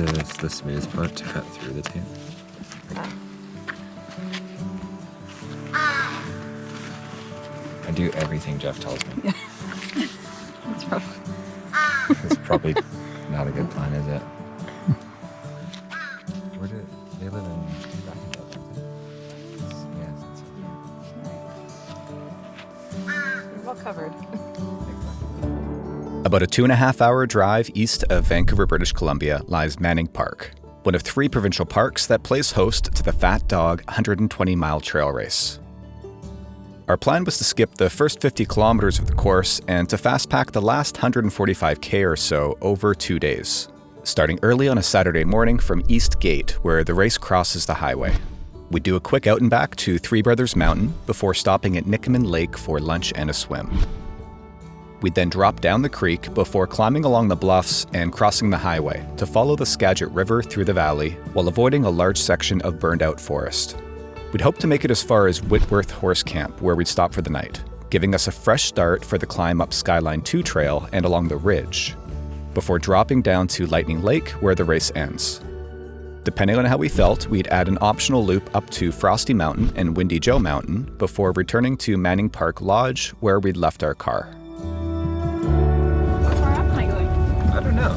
is the smooth part to cut through the tape. I do everything Jeff tells me. Yeah. That's rough. It's probably not a good plan, is it? Where do they live in Brackenfell? Yes, We're well covered. About a 2.5-hour drive east of Vancouver, British Columbia, lies Manning Park, one of 3 provincial parks that plays host to the Fat Dog 120-mile trail race. Our plan was to skip the first 50 kilometers of the course and to fast-pack the last 145K or so over 2 days, starting early on a Saturday morning from East Gate, where the race crosses the highway. We'd do a quick out and back to Three Brothers Mountain before stopping at Nikomin Lake for lunch and a swim. We'd then drop down the creek before climbing along the bluffs and crossing the highway to follow the Skagit River through the valley while avoiding a large section of burned-out forest. We'd hope to make it as far as Whitworth Horse Camp, where we'd stop for the night, giving us a fresh start for the climb up Skyline 2 Trail and along the ridge, before dropping down to Lightning Lake, where the race ends. Depending on how we felt, we'd add an optional loop up to Frosty Mountain and Windy Joe Mountain before returning to Manning Park Lodge, where we'd left our car. How far up am I going? I don't know.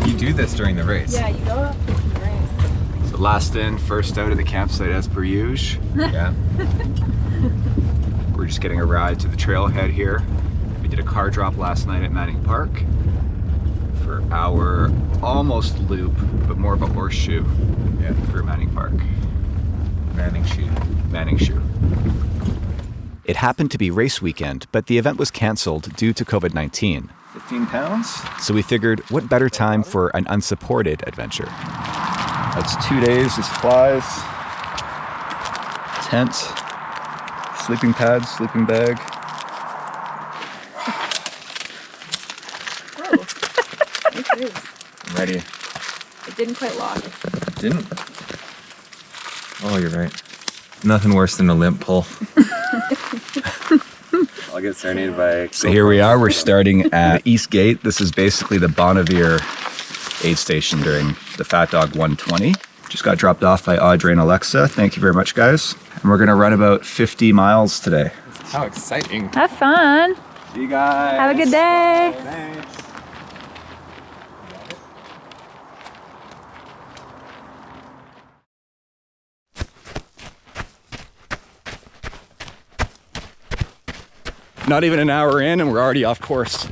You do this during the race. Yeah, you go up in the race. So last in, first out of the campsite as per usual. Yeah. We're just getting a ride to the trailhead here. We did a car drop last night at Manning Park for our almost loop, but more of a horseshoe through Manning Park. Manning shoe. It happened to be race weekend, but the event was canceled due to COVID-19. 15 pounds? So we figured, what better time for an unsupported adventure? That's 2 days of supplies, tent, sleeping pad, sleeping bag. Whoa. Nice moves. I'm ready. It didn't quite lock. Didn't? Oh, you're right. Nothing worse than a limp pull. I'll get serenaded by... So here we are. We're starting at East Gate. This is basically the Bonnevere aid station during the Fat Dog 120. Just got dropped off by Audrey and Alexa. Thank you very much, guys. And we're going to run about 50 miles today. How exciting. Have fun. See you guys. Have a good day. Thanks. Not even an hour in and we're already off course.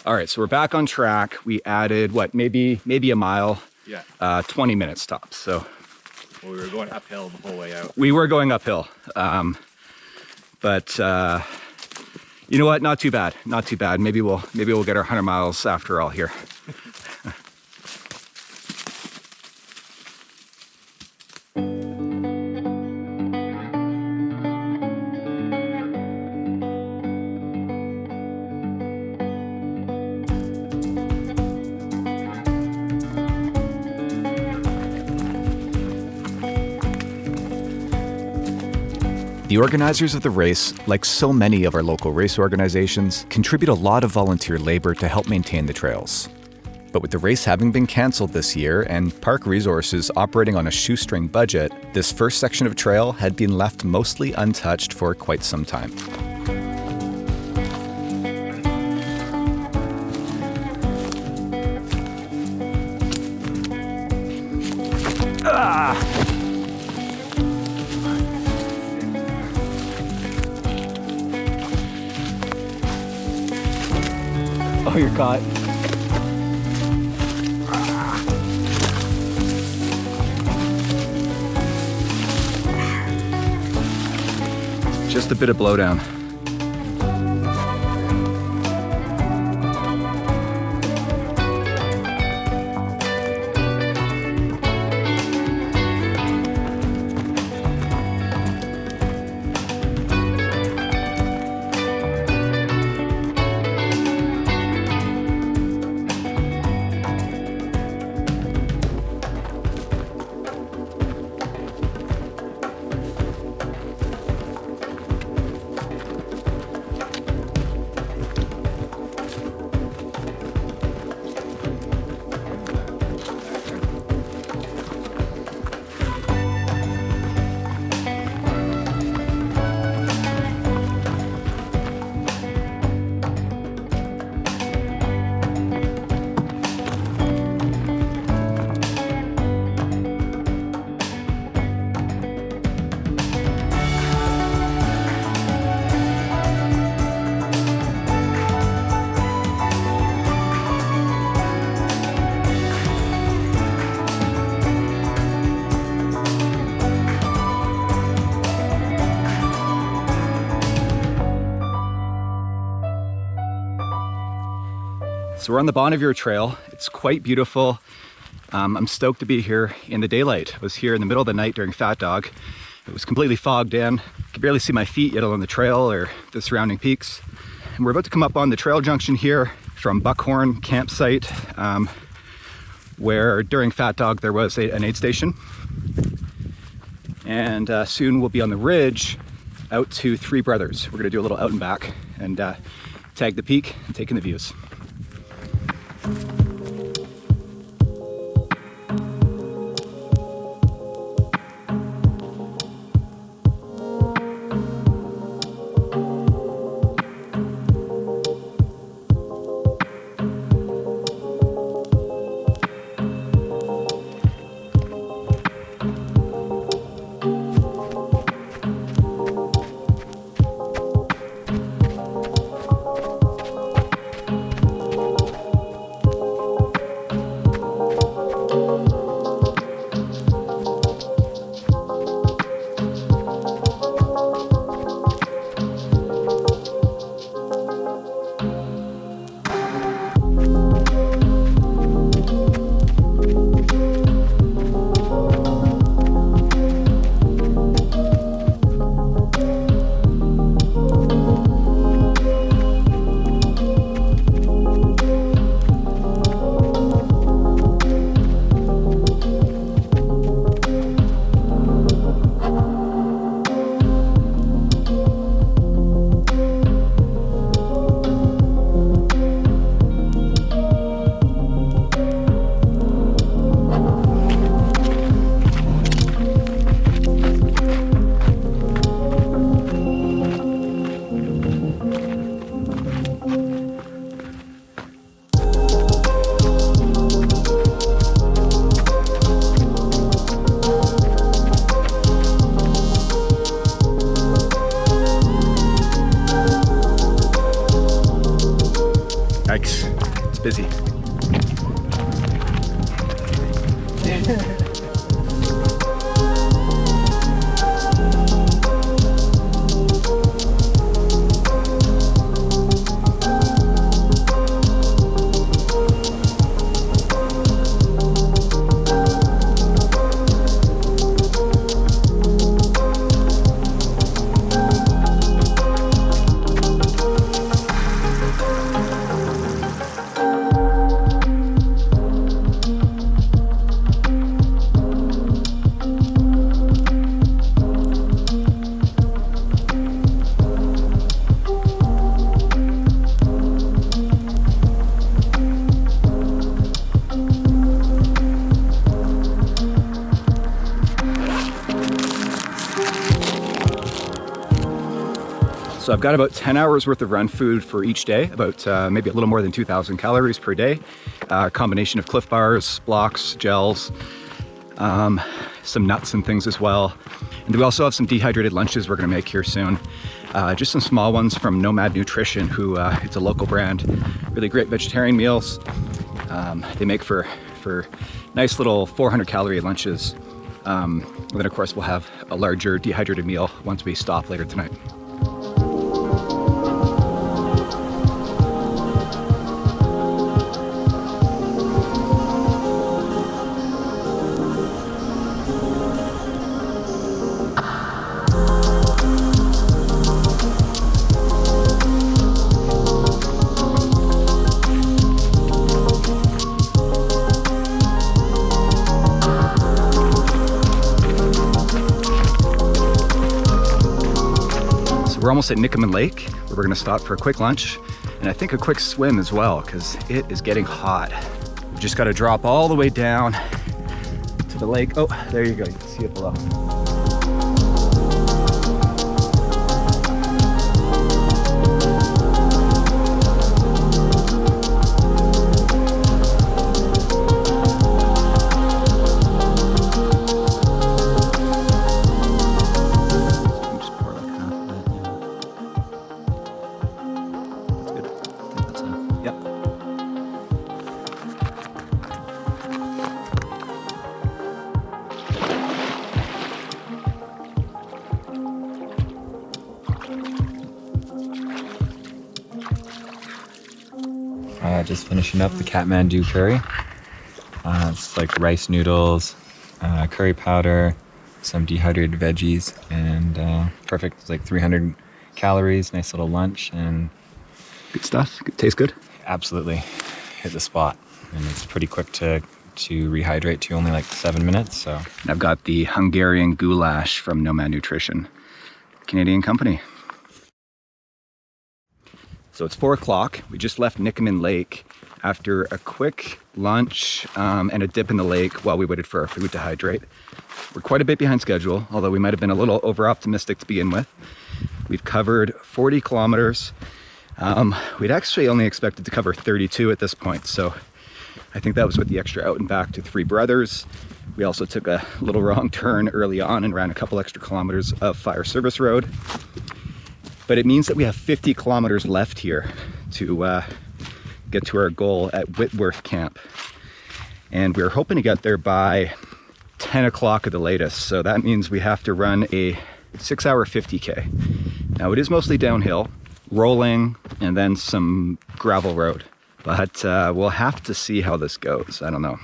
All right, so we're back on track. We added, maybe a mile? Yeah. 20 minutes tops, so. Well, we were going uphill the whole way out. We were going uphill, but you know what? Not too bad. Maybe we'll get our 100 miles after all here. The organizers of the race, like so many of our local race organizations, contribute a lot of volunteer labor to help maintain the trails. But with the race having been canceled this year and Park Resources operating on a shoestring budget, this first section of trail had been left mostly untouched for quite some time. Oh, you're caught. Just a bit of blowdown. So we're on the Bonnevere Trail. It's quite beautiful. I'm stoked to be here in the daylight. I was here in the middle of the night during Fat Dog. It was completely fogged in. I could barely see my feet yet along the trail or the surrounding peaks. And we're about to come up on the trail junction here from Buckhorn campsite, where during Fat Dog there was an aid station. And soon we'll be on the ridge out to Three Brothers. We're gonna do a little out and back and tag the peak and take in the views. Yikes, it's busy. So I've got about 10 hours worth of run food for each day, about maybe a little more than 2,000 calories per day. A combination of Cliff Bars, blocks, gels, some nuts and things as well. And we also have some dehydrated lunches we're gonna make here soon. Just some small ones from Nomad Nutrition, who it's a local brand. Really great vegetarian meals. They make for nice little 400 calorie lunches. And then of course we'll have a larger dehydrated meal once we stop later tonight. We're almost at Nikoman Lake, where we're gonna stop for a quick lunch and I think a quick swim as well, because it is getting hot. We've just got to drop all the way down to the lake. Oh, there you go, you can see it below. Just finishing up the Kathmandu curry. It's like rice noodles, curry powder, some dehydrated veggies, and perfect. It's like 300 calories, nice little lunch, and Good stuff. Tastes good. absolutely hit the spot. And it's pretty quick to rehydrate to, only like 7 minutes. So And I've got the Hungarian goulash from Nomad Nutrition, Canadian company. So it's 4 o'clock. We just left Nikomin Lake after a quick lunch and a dip in the lake while we waited for our food to hydrate. We're quite a bit behind schedule, although we might have been a little over optimistic to begin with. We've covered 40 kilometers. We'd actually only expected to cover 32 at this point, so I think that was with the extra out and back to Three Brothers. We also took a little wrong turn early on and ran a couple extra kilometers of fire service road. But it means that we have 50 kilometers left here to get to our goal at Whitworth Camp. And we're hoping to get there by 10 o'clock at the latest. So that means we have to run a 6-hour 50K. Now it is mostly downhill, rolling, and then some gravel road. But we'll have to see how this goes. I don't know.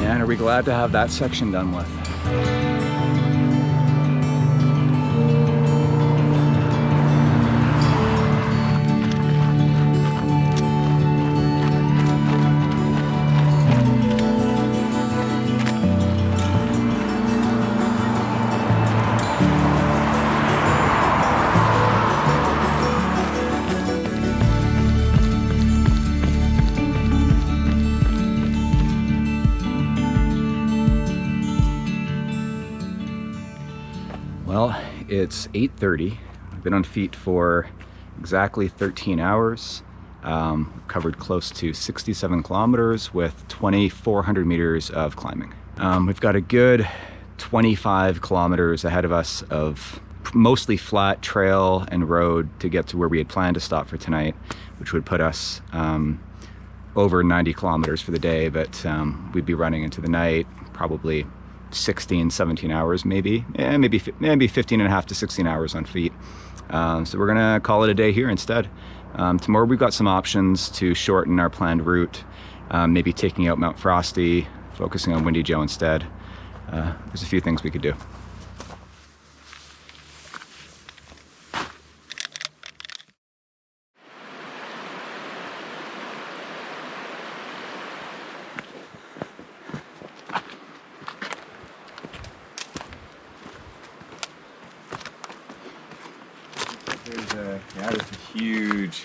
Man, are we glad to have that section done with. Well, it's 8:30. I've been on feet for exactly 13 hours. Covered close to 67 kilometers with 2,400 meters of climbing. We've got a good 25 kilometers ahead of us of mostly flat trail and road to get to where we had planned to stop for tonight, which would put us over 90 kilometers for the day, but we'd be running into the night, probably 16, 17 hours maybe, maybe 15 and a half to 16 hours on feet. So we're gonna call it a day here instead. Tomorrow we've got some options to shorten our planned route, maybe taking out Mount Frosty, focusing on Windy Joe instead. There's a few things we could do. There's a huge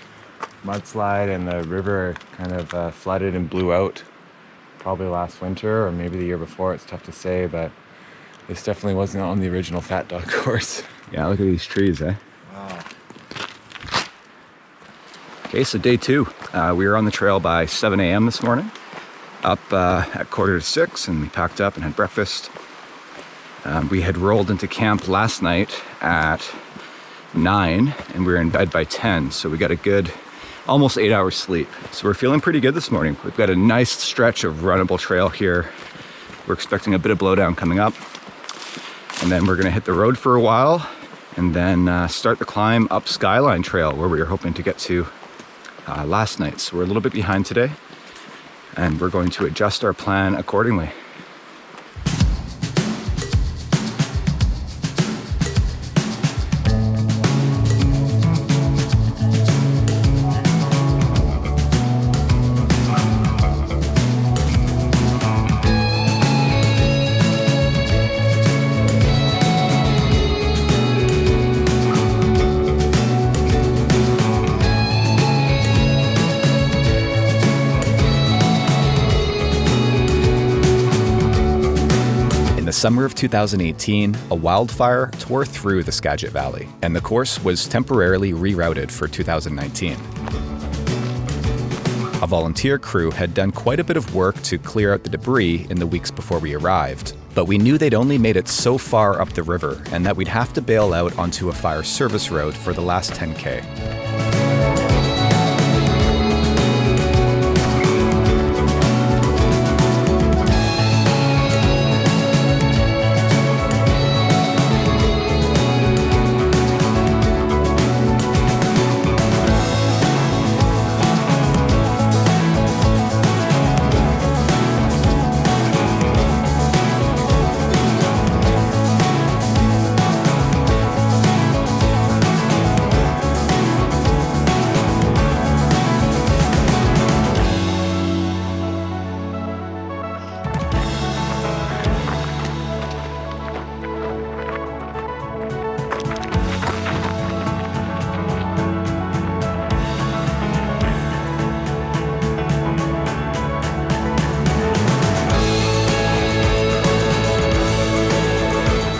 mudslide, and the river kind of flooded and blew out probably last winter or maybe the year before. It's tough to say, but this definitely wasn't on the original Fat Dog course. Yeah, look at these trees, eh? Wow. Okay, so day 2. We were on the trail by 7 a.m. this morning, up at 5:45, and we packed up and had breakfast. We had rolled into camp last night at 9, and we were in bed by 10, so we got a good almost 8 hours sleep. So we're feeling pretty good this morning. We've got a nice stretch of runnable trail here. We're expecting a bit of blowdown coming up, and then we're gonna hit the road for a while and then start the climb up Skyline Trail, where we were hoping to get to last night. So we're a little bit behind today, and we're going to adjust our plan accordingly. summer of 2018, a wildfire tore through the Skagit Valley, and the course was temporarily rerouted for 2019. A volunteer crew had done quite a bit of work to clear out the debris in the weeks before we arrived, but we knew they'd only made it so far up the river and that we'd have to bail out onto a fire service road for the last 10K.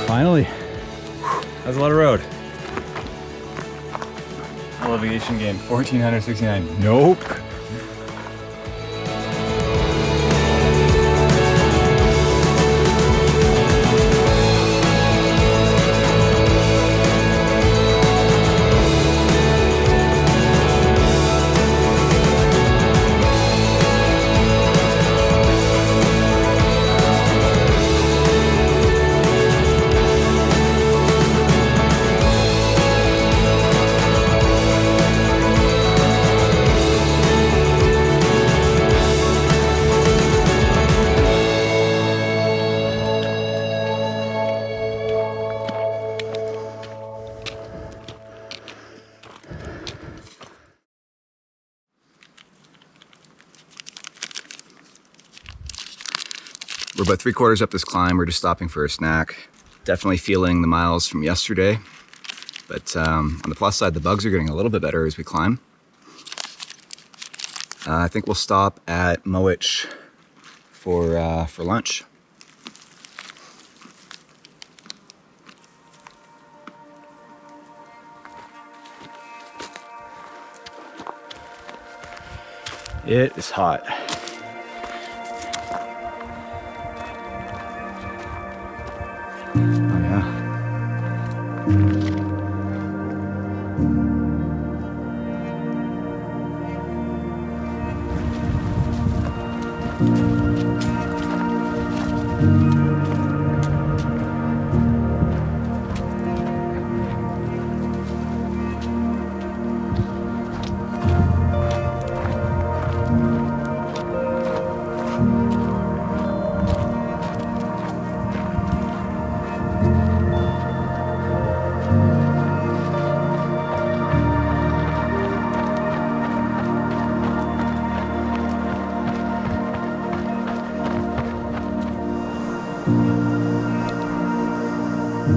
Finally. That's a lot of road. Elevation gain, 1,469. Nope. We're about 3/4 up this climb. We're just stopping for a snack. Definitely feeling the miles from yesterday, but on the plus side, the bugs are getting a little bit better as we climb. I think we'll stop at Mowich for lunch. It is hot. Oh yeah.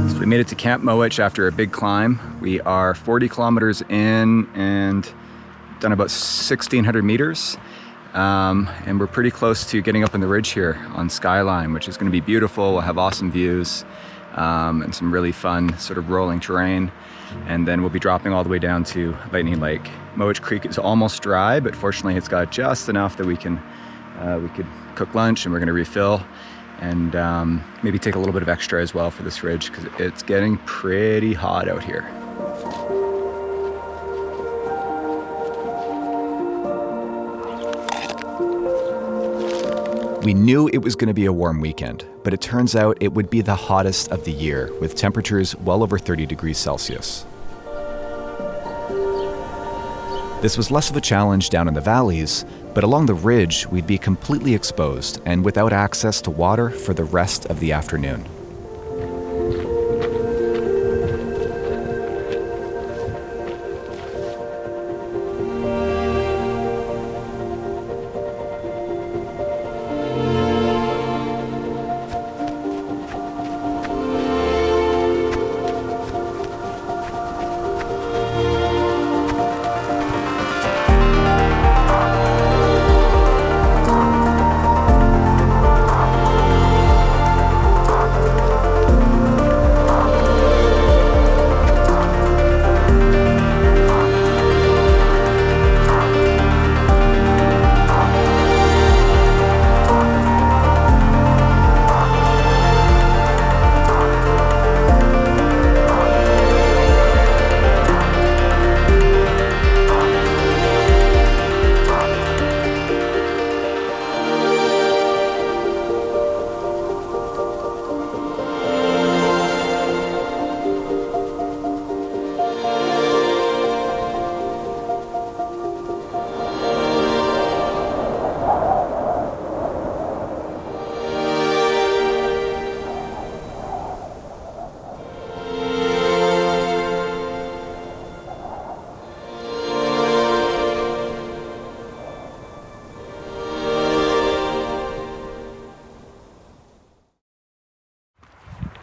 So we made it to Camp Mowich after a big climb. We are 40 kilometers in and done about 1,600 meters. And we're pretty close to getting up on the ridge here on Skyline, which is going to be beautiful. We'll have awesome views and some really fun sort of rolling terrain. And then we'll be dropping all the way down to Lightning Lake. Mowich Creek is almost dry, but fortunately it's got just enough that we could cook lunch, and we're going to refill and maybe take a little bit of extra as well for this ridge because it's getting pretty hot out here. We knew it was going to be a warm weekend, but it turns out it would be the hottest of the year, with temperatures well over 30 degrees Celsius. This was less of a challenge down in the valleys, but along the ridge, we'd be completely exposed and without access to water for the rest of the afternoon.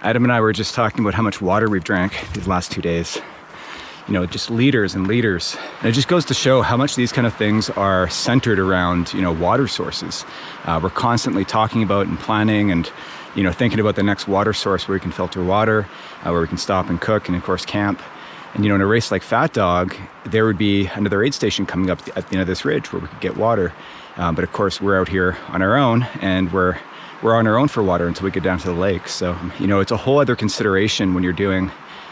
Adam and I were just talking about how much water we've drank these last 2 days. You know, just liters and liters. And it just goes to show how much these kind of things are centered around, you know, water sources. We're constantly talking about and planning and, you know, thinking about the next water source where we can filter water, where we can stop and cook and, of course, camp. And, you know, in a race like Fat Dog, there would be another aid station coming up at the end of this ridge where we could get water. But, of course, we're out here on our own, and we're on our own for water until we get down to the lake. So, you know, it's a whole other consideration when you're doing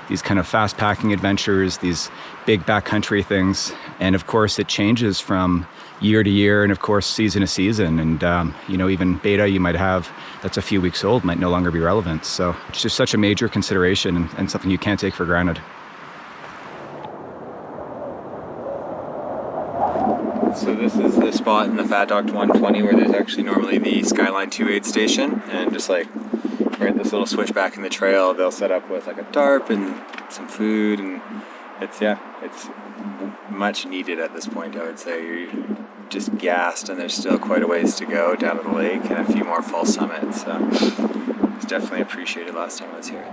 these kind of fast packing adventures, these big backcountry things. And of course it changes from year to year and of course season to season. And, you know, even beta you might have that's a few weeks old might no longer be relevant. So it's just such a major consideration and something you can't take for granted. So this is the spot in the Fat Dog 120 where there's actually normally the Skyline 2 aid station, and just like right this little switchback in the trail, they'll set up with like a tarp and some food, and it's much needed at this point. I would say you're just gassed, and there's still quite a ways to go down to the lake and a few more full summits. So it's definitely appreciated last time I was here.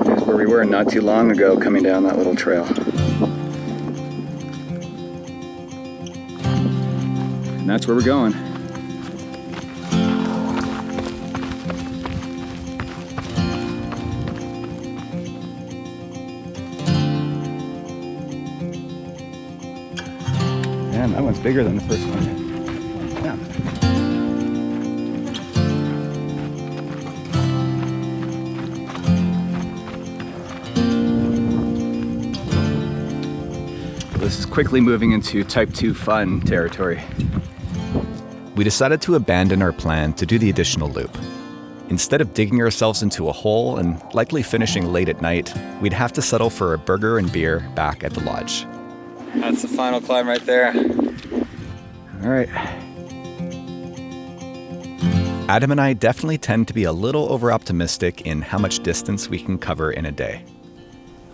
Here's where we were not too long ago coming down that little trail. And that's where we're going. Man, that one's bigger than the first one. Yeah. This is quickly moving into type 2 fun territory. We decided to abandon our plan to do the additional loop. Instead of digging ourselves into a hole and likely finishing late at night, we'd have to settle for a burger and beer back at the lodge. That's the final climb right there. All right. Adam and I definitely tend to be a little over-optimistic in how much distance we can cover in a day,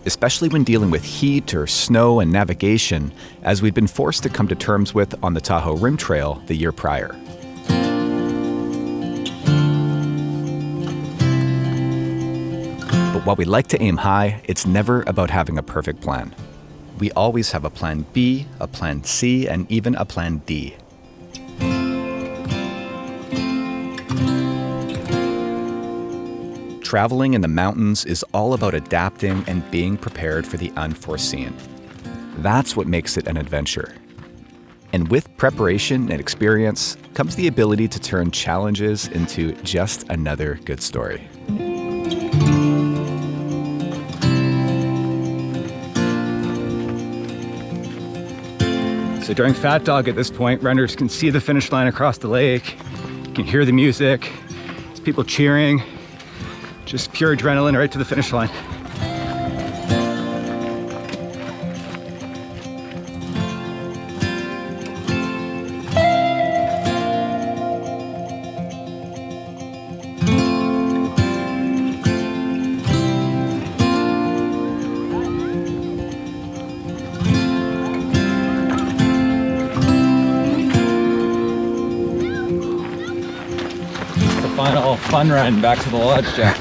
especially when dealing with heat or snow and navigation, as we'd been forced to come to terms with on the Tahoe Rim Trail the year prior. But while we like to aim high, it's never about having a perfect plan. We always have a plan B, a plan C, and even a plan D. Traveling in the mountains is all about adapting and being prepared for the unforeseen. That's what makes it an adventure. And with preparation and experience comes the ability to turn challenges into just another good story. So during Fat Dog at this point, runners can see the finish line across the lake. You can hear the music. There's people cheering. Just pure adrenaline right to the finish line. Final fun run back to the lodge, Jack.